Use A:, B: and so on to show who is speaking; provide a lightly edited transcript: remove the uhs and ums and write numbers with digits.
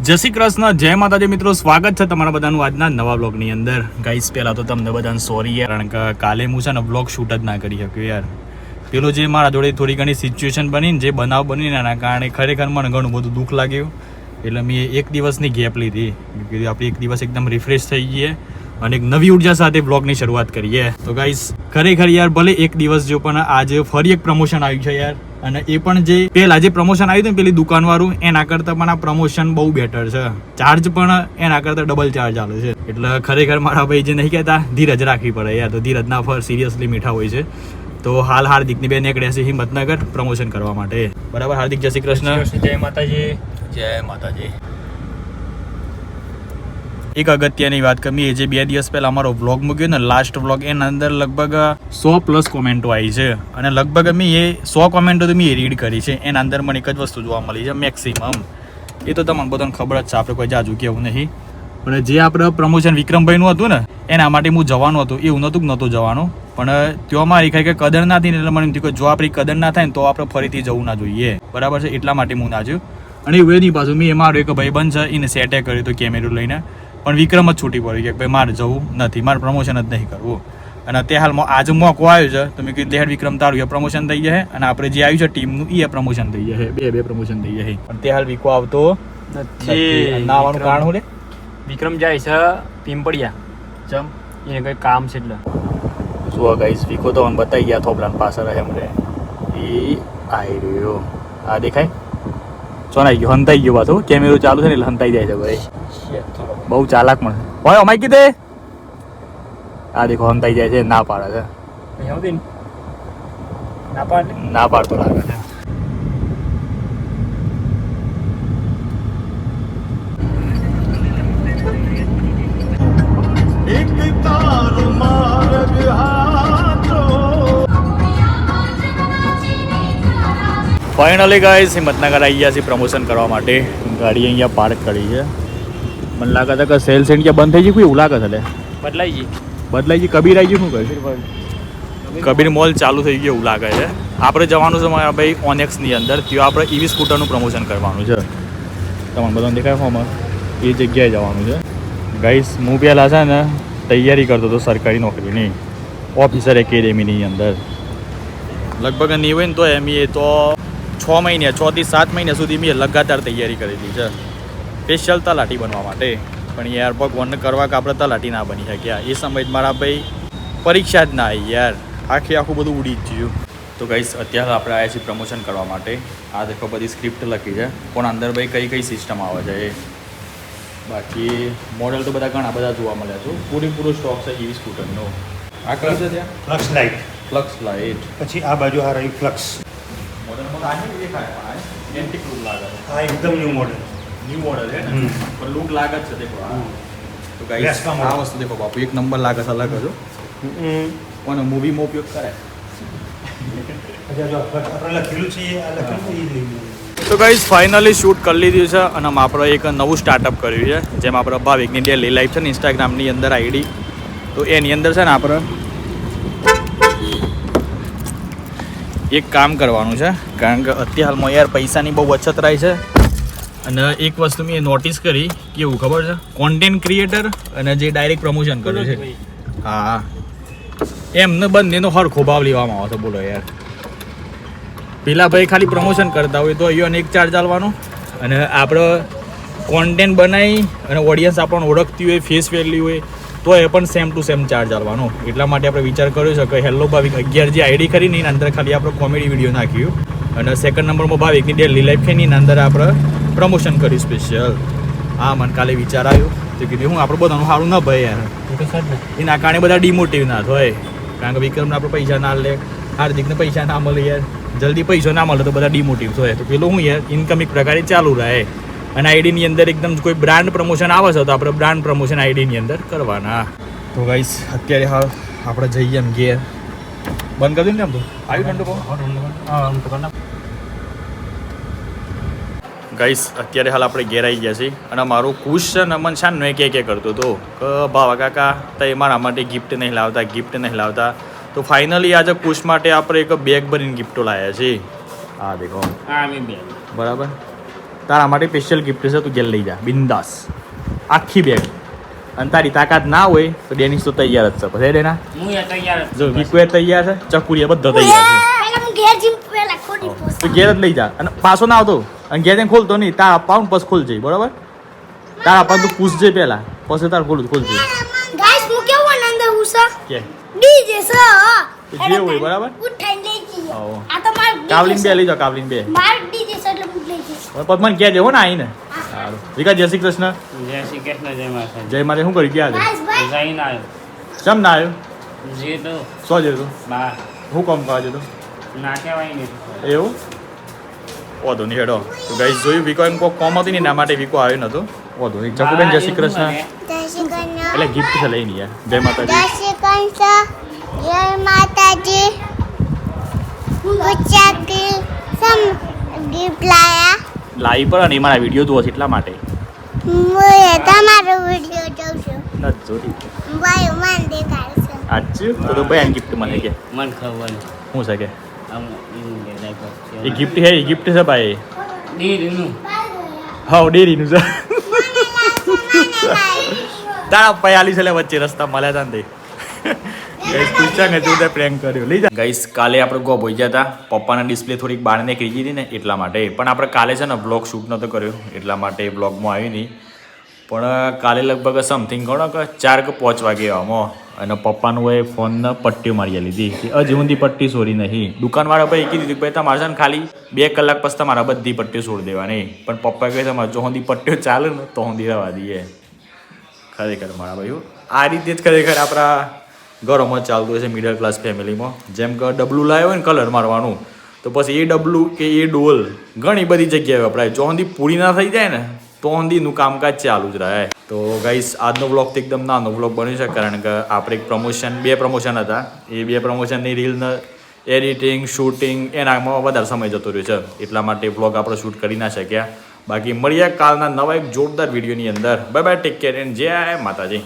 A: જય શ્રી કૃષ્ણ, જય માતાજી મિત્રો, સ્વાગત છે તમારા બધાનું આજના નવા બ્લોગની અંદર. ગાઈસ પહેલાં તો તમને બધાને સોરી યાર, કારણ કે કાલે હું છે ને બ્લોગ શૂટ જ ના કરી શક્યો યાર. પેલો જે મારા જોડે થોડી ઘણી સિચ્યુએશન બનીને જે બનાવ બનીને એના કારણે ખરેખર મને ઘણું બધું દુઃખ લાગ્યું. એટલે મેં એક દિવસની ગેપ લીધી. કીધું આપણે એક દિવસ એકદમ રિફ્રેશ થઈ જઈએ અને એક નવી ઉર્જા સાથે બ્લોગની શરૂઆત કરીએ. તો ગાઈસ ખરેખર યાર ભલે એક દિવસ જો, પણ આજે ફરી એક પ્રમોશન આવ્યું છે યાર. અને એ પણ જે પેલા જે પ્રમોશન આવ્યું હતું પેલી દુકાનવાળું, એના કરતાં પણ આ પ્રમોશન બહુ બેટર છે. ચાર્જ પણ એના કરતાં ડબલ ચાર્જ આવે છે. એટલે ખરેખર મારા ભાઈ જે નહીં કહેતા ધીરજ રાખવી પડે યાર. તો ધીરજના ફર સિરિયસલી મીઠા હોય છે. તો હાલ હાર્દિકની બેન નીકળ્યા છે હિંમતનગર પ્રમોશન કરવા માટે. બરાબર હાર્દિક, જય શ્રી કૃષ્ણ.
B: જય માતાજી.
A: જય માતાજી. એક અગત્યની વાત કરી, એ જે 2 દિવસ પહેલા અમારો વ્લોગ મૂક્યો ને, લાસ્ટ વ્લોગ, એના અંદર લગભગ 100+ કોમેન્ટો આવી છે. અને લગભગ મેં એ 100 કોમેન્ટો તો મેં રીડ કરી છે. એના અંદર મને એક જ વસ્તુ જોવા મળી છે, મેક્સિમમ. એ તો તમને બધાને ખબર જ છે, આપણે કોઈ જાજુ કેવું નહીં. પણ જે આપણે પ્રમોશન વિક્રમભાઈનું હતું ને, એના માટે હું જવાનું હતું. એવું નહોતું જવાનું, પણ ત્યાં મારી કંઈ કદર ના થઈ ને, એટલે મને એમ થયું કે જો આપણી કદર ના થાય ને તો આપણે ફરીથી જવું ના જોઈએ. બરાબર છે, એટલા માટે હું ના જોયું. અને એવું એની પાછું મેં મારો એક ભાઈબંધ છે, એને સેટે કર્યું હતું કેમેરો લઈને. પણ વિક્રમ જ છૂટી પડી કે ભાઈ મારે જવું નથી, મારે પ્રમોશન જ નહીં કરવું. અને તે હાલમાં આજે મોકો આવ્યો છે, તો મેં કીધું વિક્રમ તારું એ પ્રમોશન થઈ જાય, અને આપણે જે આવ્યું છે ટીમનું એ પ્રમોશન થઈ જાય, બે પ્રમોશન થઈ જાય. પણ તે હાલ વિકો આવતો નથી. ના આવવાનું કારણ શું લે?
B: વિક્રમ જાય છે પીંપળિયા.
A: ચમ
B: એને કંઈ કામ છે એટલે.
A: શું ગાઈસ, વિકો તો મને બતાવી ગયા થોપલાન પાછળ રહે એમરે. એ આવી રહ્યો, આ દેખાય ચોનાઈ ગયો, હંતાઈ ગયો પાછું. કેમેરો ચાલુ છે ને એટલે હંતાઈ જાય છે ભાઈ. બહુ ચાલાક મળે હોય અમાઈ કીધે. આ દેખો હંતાઈ જાય છે, ના પાડે છે. ના પાડતો લાગે છે. ફાઇનલી ગાઈસ હિંમતનગર આવી ગયા છે પ્રમોશન કરવા માટે. ગાડી અહીંયા પાર્ક કરી છે. મને લાગે છે કે સેલ્સ ઇન્ડિયા બંધ થઈ ગઈ, કોઈ એવું લાગે છે.
B: બદલાઈ
A: ગઈ કબીર આવી ગયું. શું કહે કબીર મોલ ચાલુ થઈ ગયું એવું લાગે છે. આપણે જવાનું છે મારા ભાઈ ઓનેક્સની અંદર. ત્યાં આપણે EV સ્કૂટરનું પ્રમોશન કરવાનું છે. તમને બધાને દેખાય ફોર્મમાં એ જગ્યાએ જવાનું છે. ગાઈસ હું પહેલાં છે ને તૈયારી કરતો હતો સરકારી નોકરીની, ઓફિસર એકેડેમીની અંદર. લગભગ નહીં હોય ને તો એમ એ તો 6 થી 7 મહિના સુધી મેં લગાતાર તૈયારી કરેલી છે, સ્પેશિયલ તલાટી બનવા માટે. પણ યાર ભગવાનને કરવા કે આપણે તલાટી ના બની શક્યા. એ સમય મારા ભાઈ પરીક્ષા જ ના આવી યાર, આખું બધું ઉડી જ ગયું. તો ગાઈસ અત્યારે આપણે આવ્યા છીએ પ્રમોશન કરવા માટે. આ દેખો બધી સ્ક્રિપ્ટ લખી છે, પણ અંદર ભાઈ કઈ સિસ્ટમ આવે છે એ. બાકી મોડલ તો બધા ઘણા બધા જોવા મળ્યા છે. પૂરેપૂરો સ્ટોક છે EV સ્કૂટરનો. આ કલર છે ત્યાં ફ્લક્સ લાઇટ.
C: પછી આ બાજુ આ રહી ફ્લક્સ.
A: મોડલમાં આ નહીં દેખાય, એન્ટિક લુક લાગે છે.
C: આ એકદમ ન્યૂ મોડલ
A: છે ને, પણ લુક લાગે જ છે. દેખો તો ગાઈસ આ વસ્તુ દેખો બાપુ, એક નંબર લાગે છે. અલગ હજો કોને મૂવીમાં ઉપયોગ કરે.
C: આપણે લખેલું છે આ લખેલું.
A: તો ગાઈસ ફાઇનલી શૂટ કરી લીધું છે. અને આપણે એક નવું સ્ટાર્ટઅપ કર્યું છે, જેમાં આપણે ભાવિકની ડેલી લાઈફ છે ને ઇન્સ્ટાગ્રામની અંદર આઈડી. તો એની અંદર છે ને આપણે એક કામ કરવાનું છે, કારણ કે અત્યારમાં યાર પૈસાની બહુ અછત રહી છે. અને એક વસ્તુ મેં નોટિસ કરી, કેવું ખબર છે, કોન્ટેન્ટ ક્રિએટર અને જે ડાયરેક્ટ પ્રમોશન કરે છે, હા એમને બંનેનો હરખો ભાવ લેવામાં આવે છે. બોલો યાર, પેલા ભાઈ ખાલી પ્રમોશન કરતા હોય તો અહીંયા એક ચાર્જ ચાલવાનો, અને આપણે કોન્ટેન્ટ બનાવી અને ઓડિયન્સ આપણને ઓળખતી હોય, ફેસ વેલ્યુ હોય, તો એ પણ સેમ ટુ સેમ ચાર્જ ચાલવાનો. એટલા માટે આપણે વિચાર કર્યો છે કે હેલો ભાવિક 11 જે આઈડી કરીને એની અંદર ખાલી આપણે કોમેડી વિડીયો નાખ્યું, અને સેકન્ડ નંબરમાં ભાવિકની ડેલી લાઈફ છે એની અંદર આપણે પ્રમોશન કર્યું સ્પેશિયલ. હા મને કાલે વિચાર આવ્યો તો કીધું હું આપણે બધાનું સારું ના ભાઈ યાર, એના કારણે બધા ડિમોટિવ ના થાય. કારણ કે વિક્રમને આપણે પૈસા ના લે, હાર્દિકને પૈસા ના મળે યાર, જલ્દી પૈસા ના મળે તો બધા ડિમોટિવ થાય. તો પેલું હું યાર ઇન્કમ એક પ્રકારે ચાલુ રહે. અને આઈડીની અંદર એકદમ કોઈ બ્રાન્ડ પ્રમોશન આવે છે તો આપણે બ્રાન્ડ પ્રમોશન આઈડીની અંદર કરવાના. તો ગાઈસ અત્યારે હાલ આપણે જઈએ એમ ઘેર. બંધ કરી દઉં ને આમ તો આવ્યું ઠંડુ. ગાઈસ અત્યારે હાલ આપણે ઘેર આવી ગયા છીએ. અને મારું ખુશ છે ને અમન શાન કે કરતો હતો કે ભાવા કાકા તો એ મારા માટે ગિફ્ટ નહીં લાવતા. તો ફાઇનલી આજે ખુશ માટે આપણે એક બેગ ભરીને ગિફ્ટો લાવ્યા છીએ. હા દેખો,
B: હા બેગ
A: બરાબર. તારા માટે સ્પેશિયલ ગિફ્ટ છે, તું ઘેર લઈ જા બિંદાસ આખી બેગ. અને તારી તાકાત ના હોય તો ડેનિશ તો તૈયાર જ છે પછી ડેના
B: હું એ તૈયાર જ
A: જો
B: છું.
A: વિકુએ તૈયાર છે, ચકુરીએ બધા તૈયાર છે. તું ઘેર જ લઈ જા અને પાછો ના આવતો અને ઘેર જઈને ખોલતો નહીં, તારા અપાઉન્ટ પછી ખોલજે બરાબર. તારા અપાઉન્ટ તું પૂછજે પહેલા પછી તાર ખોલજે
D: ગાઈસ હું કેવું આનંદ હું છે
A: કે
D: ડીજે છે
A: તો જે હોય બરાબર.
D: ઉઠાઈને લઈ જઈએ
A: આવો.
D: આ તો માર
A: કાવલીન બે લઈ જાઓ, કાવલીન બે
D: માર ડીજે છે એટલે હું લઈ જઈશ.
A: પછી મને કહેજે હો ને આવીને. સારું વિકા, જય શ્રી કૃષ્ણ.
B: જય શ્રી કૃષ્ણ, જય માતા.
A: જય મારે શું કરી ગયા છે?
D: ગાઈસ ભાઈ
B: જઈને આવ્યો.
A: ચમ ના આવ્યો?
B: જે તો
A: સો જતો
B: બા
A: હું કામ કરવા જતો
B: ના કહેવાય નહીં.
A: એવું વાંધો નહીં હેડો. તો ગાઈસ જોયું વિકો એમ કોઈ કોમ હતી ને એના માટે વિકો આવ્યો નતો. વાંધો નહીં. ચકુબેન જય શ્રી કૃષ્ણ. એટલે ગિફ્ટ છે લઈ નહીં જય માતાજી.
D: જય માતાજી પૂછા કે સમ ગિફ્ટ લાયા
A: લાવી પર અને મારા વિડીયો જોવો છે એટલા માટે
D: હું તમારો વિડિયો જોઉં છું
A: નથી જોતી.
D: ભાઈ મને દેખાડશે
A: આજ તો ભાઈ આ ગિફ્ટ મને કે
B: મને ખબર નહીં.
A: શું છે કે
B: આમ
A: એ ગિફ્ટ છે, એ ગિફ્ટ છે ભાઈ.
B: દીદીનું
A: હા ડેરીનું છે. તારા પયાલી છે વચ્ચે રસ્તા મળ્યા હતા ને ગાઈસ પૂછ્યા ને તું પ્રેન્ક કર્યો લઈ જા. ગાઈસ કાલે આપણે ગો ભોઈ ગયા હતા, પપ્પાના ડિસ્પ્લે થોડીક બહાર નીકળી ગઈ હતી ને એટલા માટે. પણ આપણે કાલે છે ને બ્લોગ શૂટ નહોતો કર્યો એટલા માટે બ્લોગમાં આવી નહીં. પણ કાલે લગભગ સમથિંગ ગણો કે 4 કે 5 વાગે આમાં અને પપ્પાનું એ ફોનને પટ્ટીઓ મારી લીધી કે હજી સુધી પટ્ટી છોડી નહીં. દુકાનવાળા ભાઈ કીધું કે ભાઈ તમારે છે ને ખાલી 2 કલાક પછી તમારા બધી પટ્ટીઓ છોડી દેવાની. પણ પપ્પા કહે તમારે જો સુધી પટ્ટીઓ ચાલે ને તો સુધી રહેવા દઈએ. ખરેખર મારા ભાઈઓ આ રીતે જ ખરેખર આપણા ઘરોમાં ચાલતું હોય છે મિડલ ક્લાસ ફેમિલીમાં. જેમ કે ડબલું લાવ્યો હોય ને કલર મારવાનું તો પછી એ ડબલું કે એ ડોલ ઘણી બધી જગ્યાએ વપરાય. જો સુધી પૂરી ના થઈ જાય ને તો સુધીનું કામકાજ ચાલુ જ રહે. તો ગાઈસ આજનો બ્લોગ તો એકદમ નાનો બ્લોગ બન્યો છે કારણ કે આપણે એક બે પ્રમોશન હતા. એ 2 પ્રમોશનની રીલને એડિટિંગ શૂટિંગ એનામાં વધારે સમય જતો રહ્યો છે એટલા માટે બ્લોગ આપણે શૂટ કરી ના શક્યા. બાકી મળીએ કાલના નવા એક જોરદાર વિડીયોની અંદર. Bye bye, take care and જય માતાજી.